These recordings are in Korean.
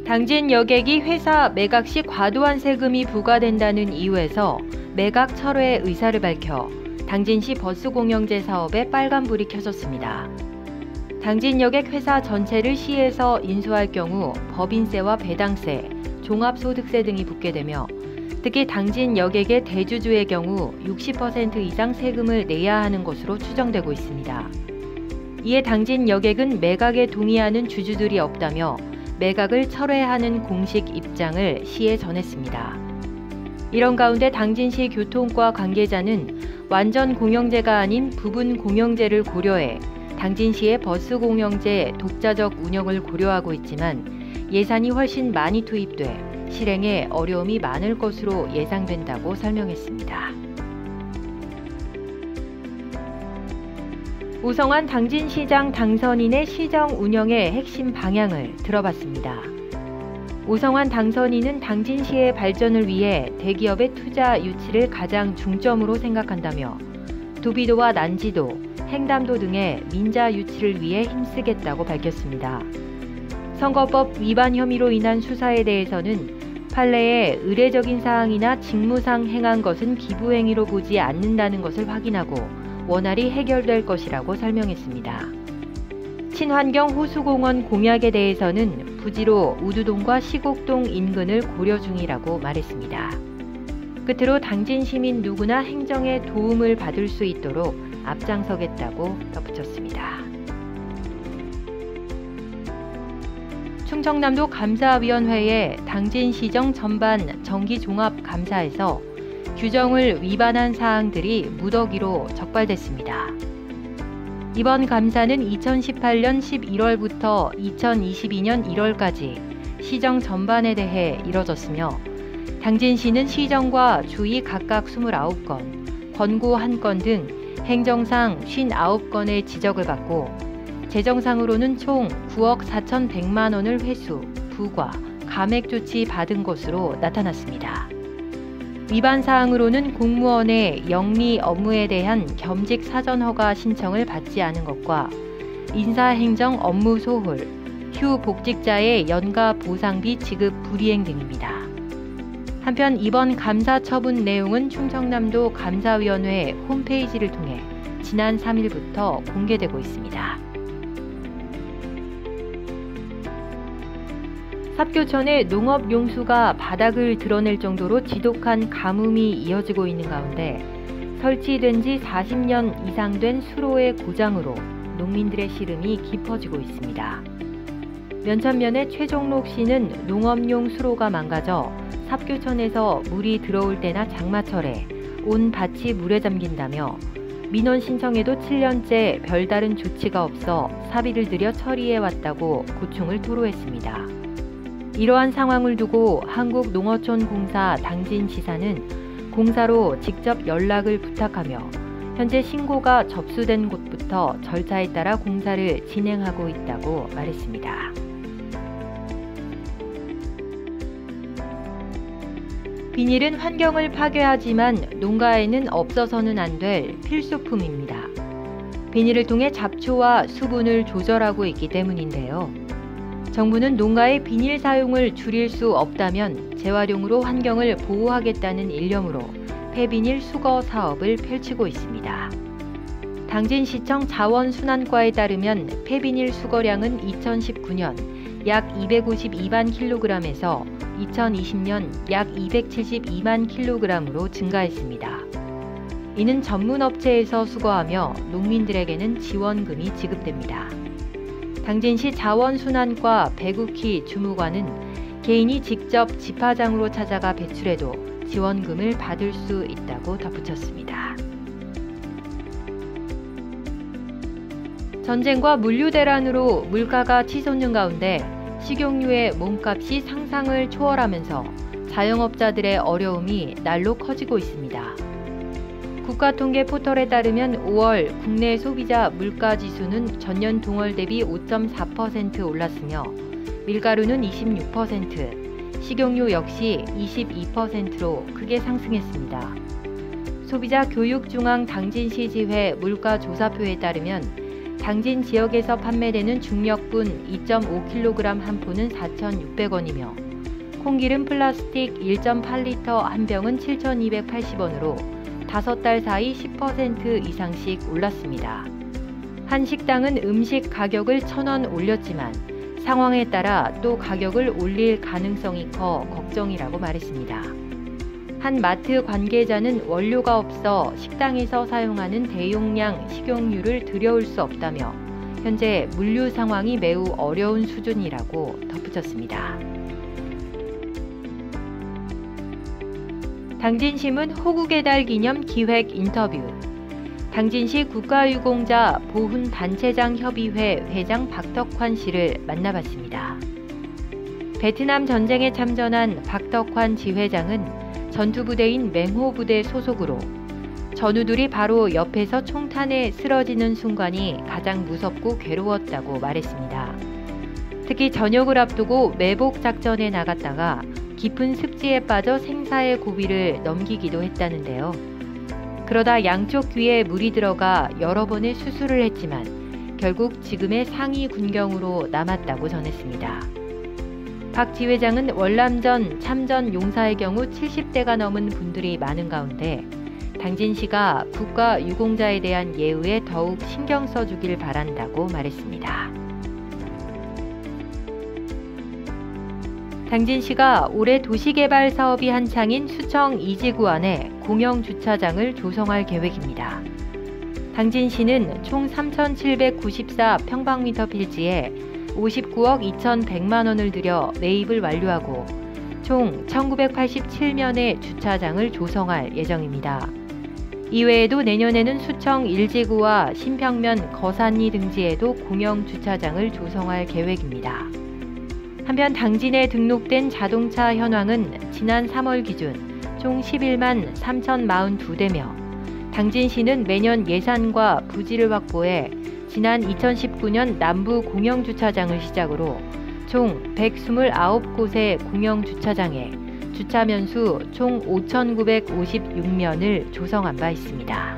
당진 여객이 회사 매각 시 과도한 세금이 부과된다는 이유에서 매각 철회 의사를 밝혀 당진시 버스공영제 사업에 빨간불이 켜졌습니다. 당진 여객 회사 전체를 시에서 인수할 경우 법인세와 배당세, 종합소득세 등이 붙게 되며 특히 당진 여객의 대주주의 경우 60% 이상 세금을 내야 하는 것으로 추정되고 있습니다. 이에 당진 여객은 매각에 동의하는 주주들이 없다며 매각을 철회하는 공식 입장을 시에 전했습니다. 이런 가운데 당진시 교통과 관계자는 완전 공영제가 아닌 부분 공영제를 고려해 당진시의 버스 공영제 독자적 운영을 고려하고 있지만 예산이 훨씬 많이 투입돼 실행에 어려움이 많을 것으로 예상된다고 설명했습니다. 우성환 당진시장 당선인의 시정 운영의 핵심 방향을 들어봤습니다. 우성환 당선인은 당진시의 발전을 위해 대기업의 투자 유치를 가장 중점으로 생각한다며 도비도와 난지도, 행담도 등의 민자 유치를 위해 힘쓰겠다고 밝혔습니다. 선거법 위반 혐의로 인한 수사에 대해서는 판례에 의례적인 사항이나 직무상 행한 것은 기부행위로 보지 않는다는 것을 확인하고 원활히 해결될 것이라고 설명했습니다. 친환경 호수공원 공약에 대해서는 부지로 우두동과 시곡동 인근을 고려 중이라고 말했습니다. 끝으로 당진 시민 누구나 행정의 도움을 받을 수 있도록 앞장서겠다고 덧붙였습니다. 충청남도 감사위원회의 당진시정 전반 정기종합감사에서 규정을 위반한 사항들이 무더기로 적발됐습니다. 이번 감사는 2018년 11월부터 2022년 1월까지 시정 전반에 대해 이뤄졌으며 당진시는 시정과 주의 각각 29건, 권고 1건 등 행정상 59건의 지적을 받고 재정상으로는 총 9억 4,100만 원을 회수, 부과, 감액 조치 받은 것으로 나타났습니다. 위반 사항으로는 공무원의 영리 업무에 대한 겸직 사전 허가 신청을 받지 않은 것과 인사행정 업무 소홀, 휴 복직자의 연가 보상비 지급 불이행 등입니다. 한편 이번 감사 처분 내용은 충청남도 감사위원회 홈페이지를 통해 지난 3일부터 공개되고 있습니다. 삽교천의 농업용수가 바닥을 드러낼 정도로 지독한 가뭄이 이어지고 있는 가운데 설치된 지 40년 이상 된 수로의 고장으로 농민들의 시름이 깊어지고 있습니다. 면천면의 최종록 씨는 농업용 수로가 망가져 삽교천에서 물이 들어올 때나 장마철에 온 밭이 물에 잠긴다며 민원 신청에도 7년째 별다른 조치가 없어 사비를 들여 처리해왔다고 고충을 토로했습니다. 이러한 상황을 두고 한국농어촌공사 당진지사는 공사로 직접 연락을 부탁하며 현재 신고가 접수된 곳부터 절차에 따라 공사를 진행하고 있다고 말했습니다. 비닐은 환경을 파괴하지만 농가에는 없어서는 안 될 필수품입니다. 비닐을 통해 잡초와 수분을 조절하고 있기 때문인데요. 정부는 농가의 비닐 사용을 줄일 수 없다면 재활용으로 환경을 보호하겠다는 일념으로 폐비닐 수거 사업을 펼치고 있습니다. 당진시청 자원순환과에 따르면 폐비닐 수거량은 2019년 약 252만 킬로그램에서 2020년 약 272만 킬로그램으로 증가했습니다. 이는 전문 업체에서 수거하며 농민들에게는 지원금이 지급됩니다. 당진시 자원순환과 배국희 주무관은 개인이 직접 집화장으로 찾아가 배출해도 지원금을 받을 수 있다고 덧붙였습니다. 전쟁과 물류 대란으로 물가가 치솟는 가운데 식용유의 몸값이 상상을 초월하면서 자영업자들의 어려움이 날로 커지고 있습니다. 국가통계 포털에 따르면 5월 국내 소비자 물가지수는 전년 동월 대비 5.4% 올랐으며 밀가루는 26%, 식용유 역시 22%로 크게 상승했습니다. 소비자 교육중앙 당진시 지회 물가조사표에 따르면 당진 지역에서 판매되는 중력분 2.5kg 한 포는 4,600원이며 콩기름 플라스틱 1.8리터 한 병은 7,280원으로 5달 사이 10% 이상씩 올랐습니다. 한 식당은 음식 가격을 1,000원 올렸지만 상황에 따라 또 가격을 올릴 가능성이 커 걱정이라고 말했습니다. 한 마트 관계자는 원료가 없어 식당에서 사용하는 대용량 식용유를 들여올 수 없다며 현재 물류 상황이 매우 어려운 수준이라고 덧붙였습니다. 당진신문 호국의 달 기념 기획 인터뷰. 당진시 국가유공자 보훈단체장협의회 회장 박덕환 씨를 만나봤습니다. 베트남 전쟁에 참전한 박덕환 지회장은 전투부대인 맹호부대 소속으로 전우들이 바로 옆에서 총탄에 쓰러지는 순간이 가장 무섭고 괴로웠다고 말했습니다. 특히 전역을 앞두고 매복 작전에 나갔다가 깊은 습지에 빠져 생사의 고비를 넘기기도 했다는데요. 그러다 양쪽 귀에 물이 들어가 여러 번의 수술을 했지만 결국 지금의 상위 군경으로 남았다고 전했습니다. 박 지회장은 월남전 참전 용사의 경우 70대가 넘은 분들이 많은 가운데 당진시가 국가 유공자에 대한 예우에 더욱 신경 써주길 바란다고 말했습니다. 당진시가 올해 도시개발 사업이 한창인 수청 2지구 안에 공영주차장을 조성할 계획입니다. 당진시는 총 3,794평방미터 필지에 59억 2,100만 원을 들여 매입을 완료하고 총 1,987면의 주차장을 조성할 예정입니다. 이외에도 내년에는 수청 1지구와 신평면 거산리 등지에도 공영주차장을 조성할 계획입니다. 한편 당진에 등록된 자동차 현황은 지난 3월 기준 총 11만 3,042대며 당진시는 매년 예산과 부지를 확보해 지난 2019년 남부 공영주차장을 시작으로 총 129곳의 공영주차장에 주차면수 총 5,956면을 조성한 바 있습니다.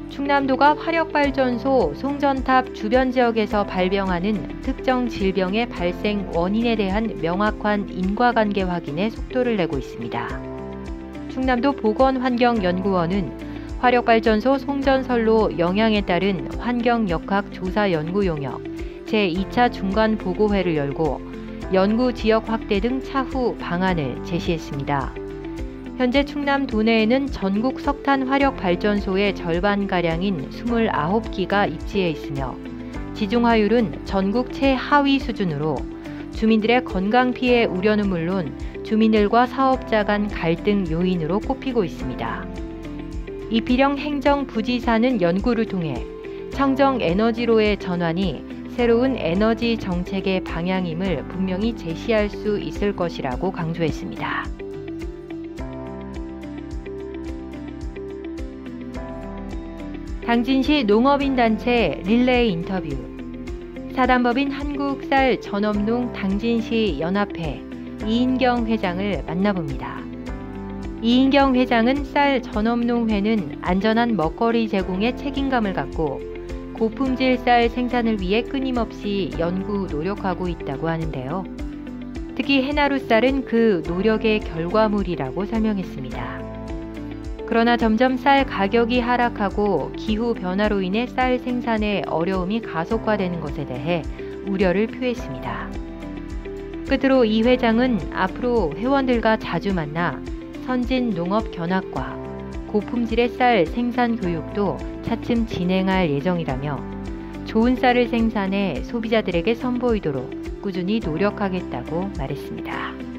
충남도가 화력발전소 송전탑 주변 지역에서 발병하는 특정 질병의 발생 원인에 대한 명확한 인과관계 확인에 속도를 내고 있습니다. 충남도 보건환경연구원은 화력발전소 송전선로 영향에 따른 환경역학 조사 연구 용역 제2차 중간 보고회를 열고 연구 지역 확대 등 차후 방안을 제시했습니다. 현재 충남 도내에는 전국 석탄 화력 발전소의 절반가량인 29기가 입지해 있으며 지중화율은 전국 최하위 수준으로 주민들의 건강 피해 우려는 물론 주민들과 사업자 간 갈등 요인으로 꼽히고 있습니다. 이필영 행정부지사는 연구를 통해 청정에너지로의 전환이 새로운 에너지 정책의 방향임을 분명히 제시할 수 있을 것이라고 강조했습니다. 당진시 농업인단체 릴레이 인터뷰. 사단법인 한국쌀 전업농 당진시 연합회 이인경 회장을 만나봅니다. 이인경 회장은 쌀 전업농회는 안전한 먹거리 제공에 책임감을 갖고 고품질 쌀 생산을 위해 끊임없이 연구 노력하고 있다고 하는데요. 특히 해나루 쌀은 그 노력의 결과물이라고 설명했습니다. 그러나 점점 쌀 가격이 하락하고 기후 변화로 인해 쌀 생산에 어려움이 가속화되는 것에 대해 우려를 표했습니다. 끝으로 이 회장은 앞으로 회원들과 자주 만나 선진 농업 견학과 고품질의 쌀 생산 교육도 차츰 진행할 예정이라며 좋은 쌀을 생산해 소비자들에게 선보이도록 꾸준히 노력하겠다고 말했습니다.